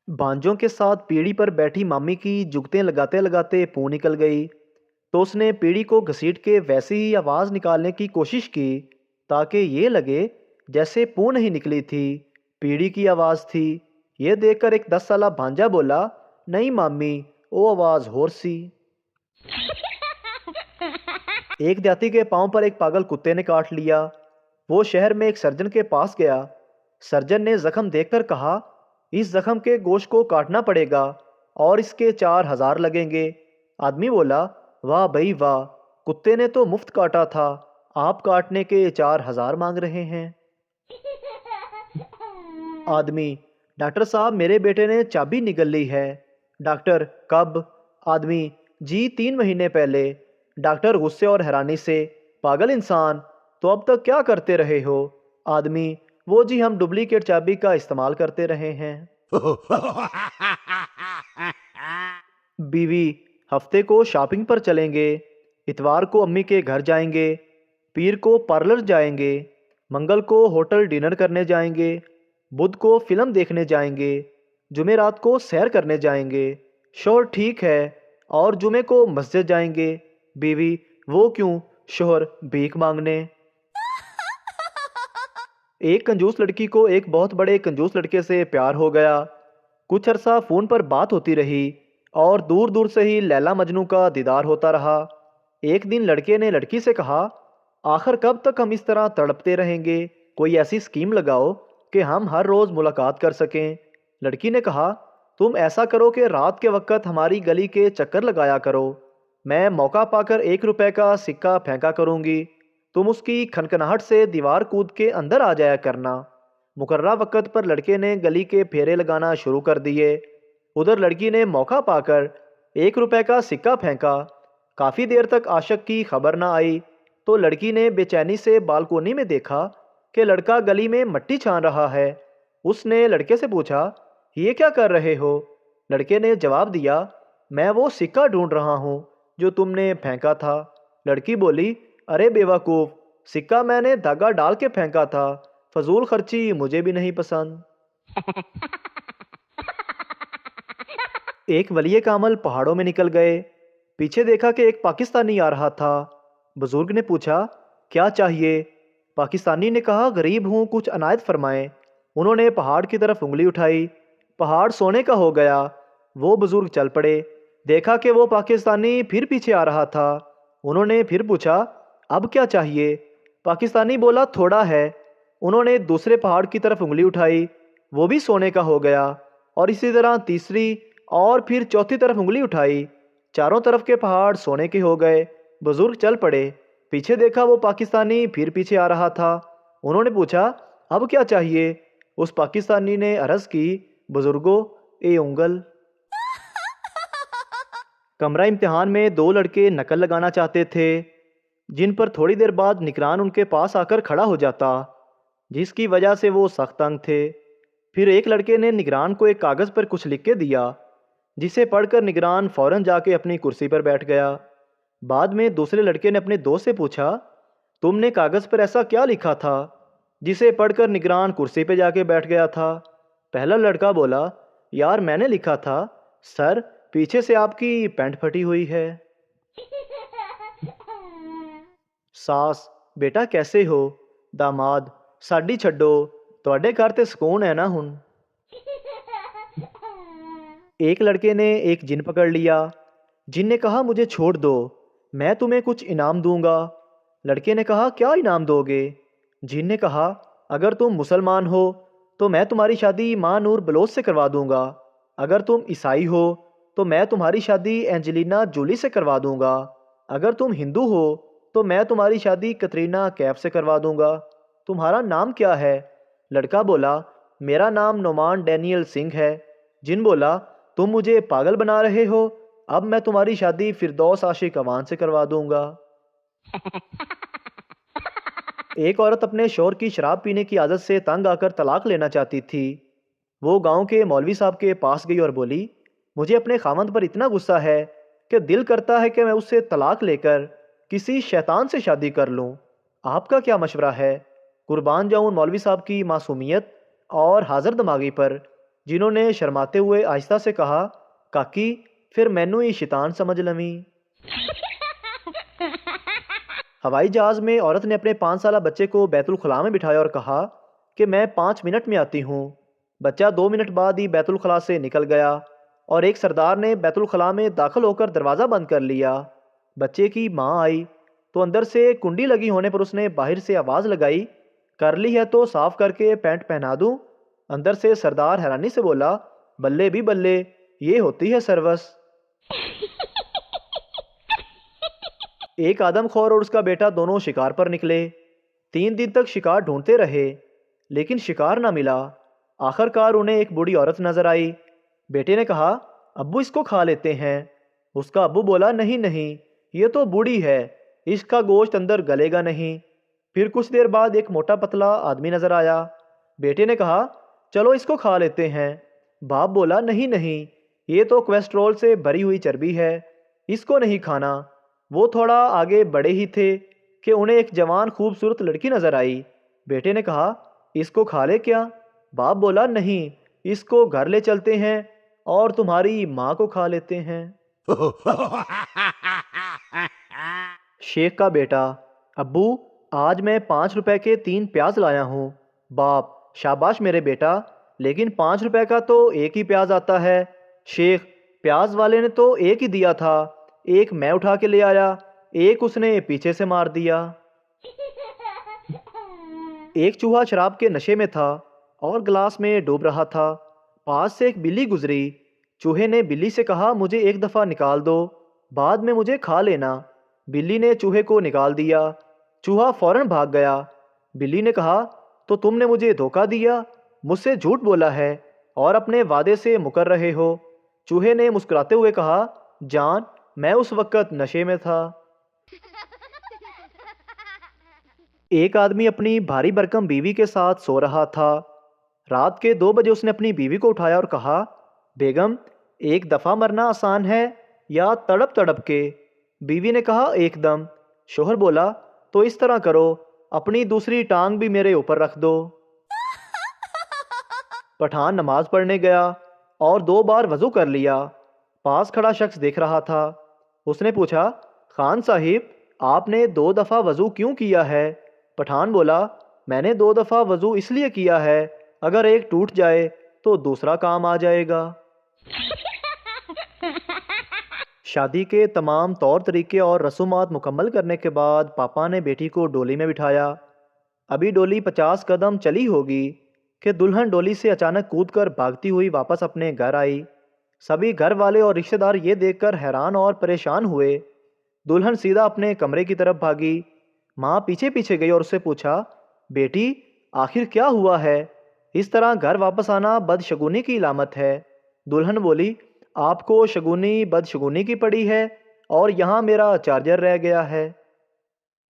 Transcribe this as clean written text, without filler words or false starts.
भांजों के साथ पीढ़ी पर बैठी मामी की जुगतें लगाते लगाते पू निकल गई, तो उसने पीढ़ी को घसीट के वैसी ही आवाज़ निकालने की कोशिश की ताकि ये लगे जैसे पू नहीं निकली थी, पीढ़ी की आवाज़ थी। ये देखकर एक 10 साला भांजा बोला, नहीं मामी, वो आवाज़ होर सी। एक जाति के पांव पर एक पागल कुत्ते ने काट लिया। वो शहर में एक सर्जन के पास गया। सर्जन ने जख्म देखकर कहा, इस जख्म के गोश्त को काटना पड़ेगा और इसके 4,000 लगेंगे। आदमी बोला, वाह भाई वाह, कुत्ते ने तो मुफ्त काटा था, आप काटने के 4,000 मांग रहे हैं। आदमी, डॉक्टर साहब मेरे बेटे ने चाबी निगल ली है। डॉक्टर, कब? आदमी, जी 3 महीने पहले। डॉक्टर गुस्से और हैरानी से, पागल इंसान, तो अब तक क्या करते रहे हो? आदमी, वो जी हम डुप्लीकेट चाबी का इस्तेमाल करते रहे हैं। बीवी, हफ्ते को शॉपिंग पर चलेंगे, इतवार को अम्मी के घर जाएंगे, पीर को पार्लर जाएंगे, मंगल को होटल डिनर करने जाएंगे, बुध को फिल्म देखने जाएंगे, जुमेरात को सैर करने जाएंगे। शोहर, ठीक है, और जुमे को मस्जिद जाएंगे। बीवी, वो क्यों? शोहर, भीख मांगने। एक कंजूस लड़की को एक बहुत बड़े कंजूस लड़के से प्यार हो गया। कुछ अरसा फ़ोन पर बात होती रही और दूर दूर से ही लैला मजनू का दीदार होता रहा। एक दिन लड़के ने लड़की से कहा, आखिर कब तक हम इस तरह तड़पते रहेंगे? कोई ऐसी स्कीम लगाओ कि हम हर रोज़ मुलाकात कर सकें। लड़की ने कहा, तुम ऐसा करो कि रात के वक्त हमारी गली के चक्कर लगाया करो। मैं मौका पाकर 1 रुपए का सिक्का फेंका करूंगी, तुम उसकी खनखनाहट से दीवार कूद के अंदर आ जाया करना। मुकर्रा वक्त पर लड़के ने गली के फेरे लगाना शुरू कर दिए। उधर लड़की ने मौका पाकर 1 रुपए का सिक्का फेंका। काफ़ी देर तक आशक की खबर न आई तो लड़की ने बेचैनी से बालकोनी में देखा कि लड़का गली में मट्टी छान रहा है। उसने लड़के से पूछा, ये क्या कर रहे हो? लड़के ने जवाब दिया, मैं वो सिक्का ढूंढ रहा हूँ जो तुमने फेंका था। लड़की बोली, अरे बेवकूफ़, सिक्का मैंने धागा डाल के फेंका था, फजूल खर्ची मुझे भी नहीं पसंद। एक वलिये कामल पहाड़ों में निकल गए। पीछे देखा कि एक पाकिस्तानी आ रहा था। बुजुर्ग ने पूछा, क्या चाहिए? पाकिस्तानी ने कहा, गरीब हूँ, कुछ अनायत फरमाएं। उन्होंने पहाड़ की तरफ उंगली उठाई। पहाड़ सोने का हो गया। वो बुजुर्ग चल पड़े। देखा कि वो पाकिस्तानी फिर पीछे आ रहा था। उन्होंने फिर पूछा, अब क्या चाहिए? पाकिस्तानी बोला, थोड़ा है। उन्होंने दूसरे पहाड़ की तरफ उंगली उठाई। वो भी सोने का हो गया और इसी तरह तीसरी और फिर चौथी तरफ उंगली उठाई। चारों तरफ के पहाड़ सोने के हो गए। बुजुर्ग चल पड़े। पीछे देखा वो पाकिस्तानी फिर पीछे आ रहा था। उन्होंने पूछा, अब क्या चाहिए? उस पाकिस्तानी ने अर्ज की, बुजुर्गो, ए उंगल। कमरा इम्तिहान में 2 लड़के नकल लगाना चाहते थे, जिन पर थोड़ी देर बाद निगरान उनके पास आकर खड़ा हो जाता, जिसकी वजह से वो सख्त तंग थे। फिर एक लड़के ने निगरान को एक कागज़ पर कुछ लिख के दिया, जिसे पढ़कर निगरान फौरन जाके अपनी कुर्सी पर बैठ गया। बाद में दूसरे लड़के ने अपने दोस्त से पूछा, तुमने कागज़ पर ऐसा क्या लिखा था जिसे पढ़कर निगरान कुर्सी पर जाके बैठ गया था? पहला लड़का बोला, यार मैंने लिखा था, सर पीछे से आपकी पैंट फटी हुई है। सास, बेटा कैसे हो? दामाद, साडी छड्डो, ਤੁਹਾਡੇ घर ते सुकून है ना हुन। एक लड़के ने एक जिन पकड़ लिया। जिन ने कहा, मुझे छोड़ दो, मैं तुम्हें कुछ इनाम दूंगा। लड़के ने कहा, क्या इनाम दोगे? जिन ने कहा, अगर तुम मुसलमान हो तो मैं तुम्हारी शादी माँ नूर बलोच से करवा दूंगा। अगर तुम ईसाई हो तो मैं तुम्हारी शादी एंजेलिना जूली से करवा दूंगा। अगर तुम हिंदू हो तो मैं तुम्हारी शादी कतरीना कैफ से करवा दूंगा। तुम्हारा नाम क्या है? लड़का बोला, मेरा नाम नोमान डैनियल सिंह है। जिन बोला, तुम मुझे पागल बना रहे हो, अब मैं तुम्हारी शादी फिरदौस आशिक अवान से करवा दूंगा। एक औरत अपने शौहर की शराब पीने की आदत से तंग आकर तलाक लेना चाहती थी। वो गांव के मौलवी साहब के पास गई और बोली, मुझे अपने खामंद पर इतना गुस्सा है कि दिल करता है कि मैं उससे तलाक लेकर किसी शैतान से शादी कर लूं। आपका क्या मशवरा है? कुर्बान जाऊं मौलवी साहब की मासूमियत और हाजिर दिमागी पर। جنہوں نے شرماتے ہوئے آہستہ سے کہا، کاکی پھر مینوں ہی شیطان سمجھ لویں۔ ہوائی جہاز میں عورت نے اپنے 5 سالہ بچے کو بیت الخلاء میں بٹھایا اور کہا کہ میں 5 منٹ میں آتی ہوں۔ بچہ 2 منٹ بعد ہی بیت الخلاء سے نکل گیا اور ایک سردار نے بیت الخلاء میں داخل ہو کر دروازہ بند کر لیا۔ بچے کی ماں آئی تو اندر سے کنڈی لگی ہونے پر اس نے باہر سے آواز لگائی، کر لی ہے تو صاف کر کے پینٹ پہنا دوں؟ اندر سے سردار حیرانی سے بولا، بلے بھی بلے، یہ ہوتی ہے سروس۔ ایک آدم خور اور اس کا بیٹا دونوں شکار پر نکلے۔ 3 دن تک شکار ڈھونڈتے رہے لیکن شکار نہ ملا۔ آخر کار انہیں ایک بوڑھی عورت نظر آئی۔ بیٹے نے کہا، ابو اس کو کھا لیتے ہیں۔ اس کا ابو بولا، نہیں نہیں، یہ تو بوڑھی ہے، اس کا گوشت اندر گلے گا نہیں۔ پھر کچھ دیر بعد ایک موٹا پتلا آدمی نظر آیا۔ بیٹے نے کہا، چلو اس کو کھا لیتے ہیں۔ باپ بولا، نہیں نہیں، یہ تو کولیسٹرول سے بھری ہوئی چربی ہے، اس کو نہیں کھانا۔ وہ تھوڑا آگے بڑھے ہی تھے کہ انہیں ایک جوان خوبصورت لڑکی نظر آئی۔ بیٹے نے کہا، اس کو کھا لے کیا؟ باپ بولا، نہیں، اس کو گھر لے چلتے ہیں اور تمہاری ماں کو کھا لیتے ہیں۔ شیخ کا بیٹا، ابو آج میں 5 روپے کے 3 پیاز لایا ہوں۔ باپ، شاباش میرے بیٹا، لیکن 5 روپے کا تو ایک ہی پیاز آتا ہے۔ شیخ، پیاز والے نے تو ایک ہی دیا تھا، ایک میں اٹھا کے لے آیا، ایک اس نے پیچھے سے مار دیا۔ ایک چوہا شراب کے نشے میں تھا اور گلاس میں ڈوب رہا تھا۔ پاس سے ایک بلی گزری۔ چوہے نے بلی سے کہا، مجھے ایک دفعہ نکال دو، بعد میں مجھے کھا لینا۔ بلی نے چوہے کو نکال دیا۔ چوہا فوراً بھاگ گیا۔ بلی نے کہا، تو تم نے مجھے دھوکہ دیا، مجھ سے جھوٹ بولا ہے اور اپنے وعدے سے مکر رہے ہو۔ چوہے نے مسکراتے ہوئے کہا، جان، میں اس وقت نشے میں تھا۔ ایک آدمی اپنی بھاری بھرکم بیوی کے ساتھ سو رہا تھا۔ رات کے 2 بجے اس نے اپنی بیوی کو اٹھایا اور کہا، بیگم، ایک دفعہ مرنا آسان ہے یا تڑپ تڑپ کے؟ بیوی نے کہا، ایک دم۔ شوہر بولا، تو اس طرح کرو، اپنی دوسری ٹانگ بھی میرے اوپر رکھ دو۔ پٹھان نماز پڑھنے گیا اور 2 بار وضو کر لیا۔ پاس کھڑا شخص دیکھ رہا تھا۔ اس نے پوچھا، خان صاحب، آپ نے 2 دفعہ وضو کیوں کیا ہے؟ پٹھان بولا، میں نے 2 دفعہ وضو اس لیے کیا ہے، اگر ایک ٹوٹ جائے تو دوسرا کام آ جائے گا۔ شادی کے تمام طور طریقے اور رسومات مکمل کرنے کے بعد پاپا نے بیٹی کو ڈولی میں بٹھایا۔ ابھی ڈولی 50 قدم چلی ہوگی کہ دلہن ڈولی سے اچانک کود کر بھاگتی ہوئی واپس اپنے گھر آئی۔ سبھی گھر والے اور رشتہ دار یہ دیکھ کر حیران اور پریشان ہوئے۔ دلہن سیدھا اپنے کمرے کی طرف بھاگی۔ ماں پیچھے پیچھے گئی اور اس سے پوچھا، بیٹی آخر کیا ہوا ہے؟ اس طرح گھر واپس آنا بدشگونی کی علامت ہے۔ دلہن بولی، آپ کو شگونی بدشگونی کی پڑی ہے اور یہاں میرا چارجر رہ گیا ہے۔